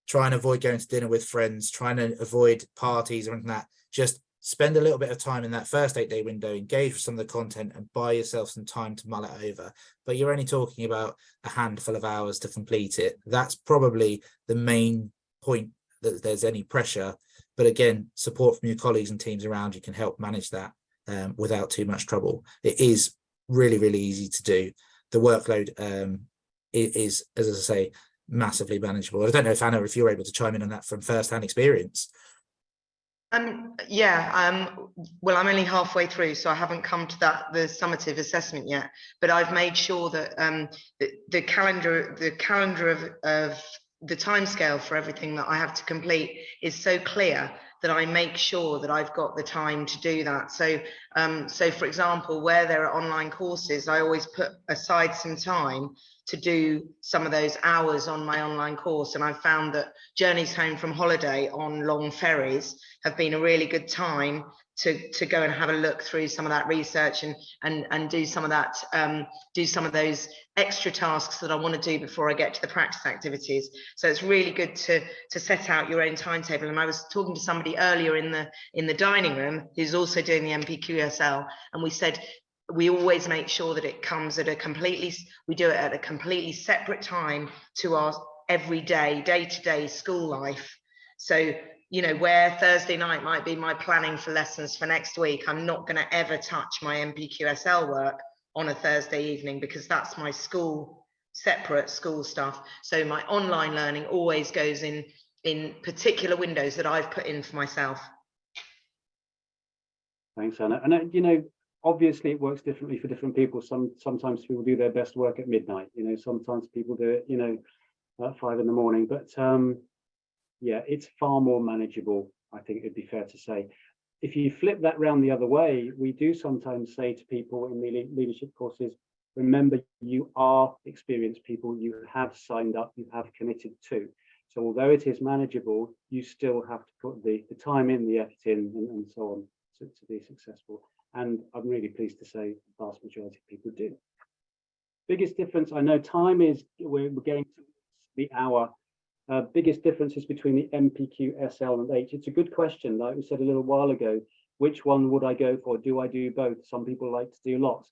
try and avoid going to dinner with friends, trying to avoid parties or anything like that. Just spend a little bit of time in that first 8-day window, engage with some of the content and buy yourself some time to mull it over. But you're only talking about a handful of hours to complete it. That's probably the main point, that there's any pressure. But again, support from your colleagues and teams around you can help manage that without too much trouble. It is really, really easy to do. The workload is, as I say, massively manageable. I don't know if Anna, if you're able to chime in on that from first-hand experience. Well, I'm only halfway through, so I haven't come to the summative assessment yet, but I've made sure that the calendar of the timescale for everything that I have to complete is so clear that I make sure that I've got the time to do that. So for example, where there are online courses, I always put aside some time to do some of those hours on my online course. And I've found that journeys home from holiday on long ferries have been a really good time to go and have a look through some of that research and do some of that, do some of those extra tasks that I want to do before I get to the practice activities. So it's really good to set out your own timetable. And I was talking to somebody earlier in the dining room who's also doing the NPQSL, and we said we always make sure that it comes at we do it at a completely separate time to our every day, day-to-day school life. So, you know, where Thursday night might be my planning for lessons for next week, I'm not going to ever touch my NPQSL work on a Thursday evening, because that's my school, separate school stuff. So my online learning always goes in particular windows that I've put in for myself. Thanks, Anna. And you know, obviously it works differently for different people. Sometimes people do their best work at midnight, you know, sometimes people do it, you know, at 5 in the morning. But yeah, it's far more manageable, I think it'd be fair to say. If you flip that round the other way, we do sometimes say to people in the leadership courses, remember, you are experienced people, you have signed up, you have committed to. So although it is manageable, you still have to put the time in, the effort in, and so on to be successful. And I'm really pleased to say the vast majority of people do. Biggest difference, I know time is, we're getting to the hour. Biggest differences between the NPQSL and H. It's a good question. Like we said a little while ago, which one would I go for? Do I do both? Some people like to do lots.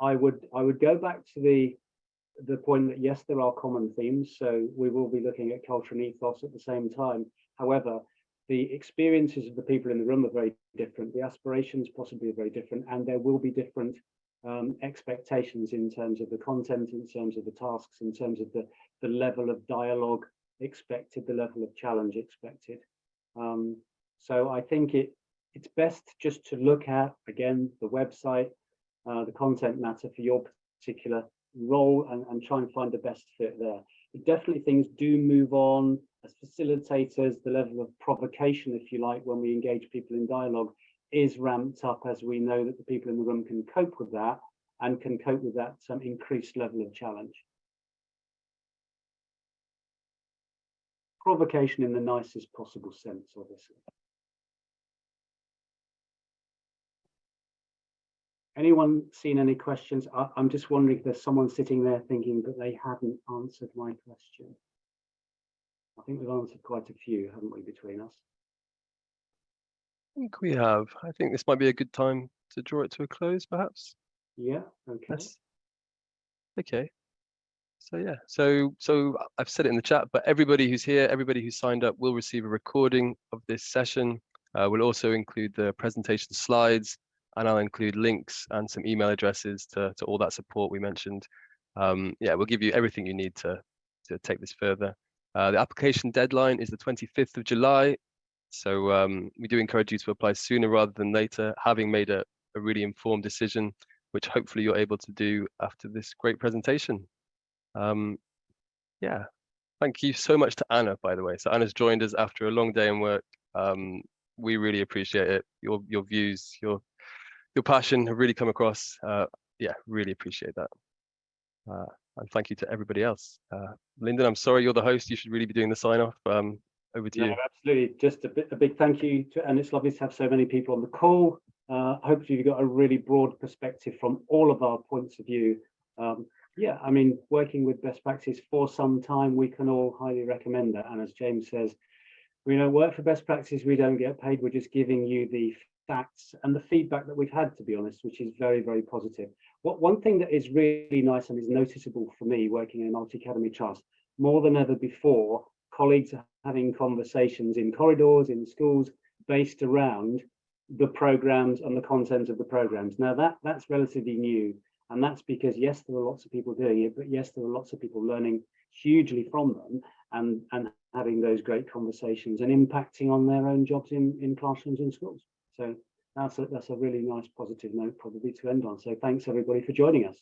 I would go back to the point that yes, there are common themes. So we will be looking at culture and ethos at the same time. However, the experiences of the people in the room are very different. The aspirations possibly are very different, and there will be different expectations in terms of the content, in terms of the tasks, in terms of the level of dialogue expected, the level of challenge expected. So I think it's best just to look at, again, the website, the content matter for your particular role, and try and find the best fit there. But definitely things do move on. As facilitators, the level of provocation, if you like, when we engage people in dialogue is ramped up, as we know that the people in the room can cope with that, and can cope with that increased level of challenge. Provocation in the nicest possible sense, obviously. Anyone seen any questions? I'm just wondering if there's someone sitting there thinking that they haven't answered my question. I think we've answered quite a few, haven't we, between us? I think we have. I think this might be a good time to draw it to a close, perhaps. Yeah, okay. Yes. Okay. So yeah, so I've said it in the chat, but everybody who's here, everybody who's signed up will receive a recording of this session. We'll also include the presentation slides, and I'll include links and some email addresses to all that support we mentioned. Yeah, we'll give you everything you need to take this further. The application deadline is the 25th of July. So we do encourage you to apply sooner rather than later, having made a really informed decision, which hopefully you're able to do after this great presentation. Yeah, thank you so much to Anna, by the way. So Anna's joined us after a long day in work. We really appreciate it. Your views, your passion have really come across. Yeah, really appreciate that. And thank you to everybody else. Lyndon, I'm sorry you're the host. You should really be doing the sign off. Over to you. Absolutely. Just a big thank you to, and it's lovely to have so many people on the call. Hopefully you've got a really broad perspective from all of our points of view. Yeah, I mean, working with best practice for some time, we can all highly recommend that. And as James says, we don't work for best practice, we don't get paid. We're just giving you the facts and the feedback that we've had, to be honest, which is very, very positive. One thing that is really nice and is noticeable for me working in a multi-academy trust, more than ever before, colleagues are having conversations in corridors, in schools, based around the programs and the content of the programs. Now that's relatively new. And that's because, yes, there are lots of people doing it, but yes, there are lots of people learning hugely from them and having those great conversations and impacting on their own jobs in classrooms and schools. So that's a really nice positive note probably to end on. So thanks everybody for joining us.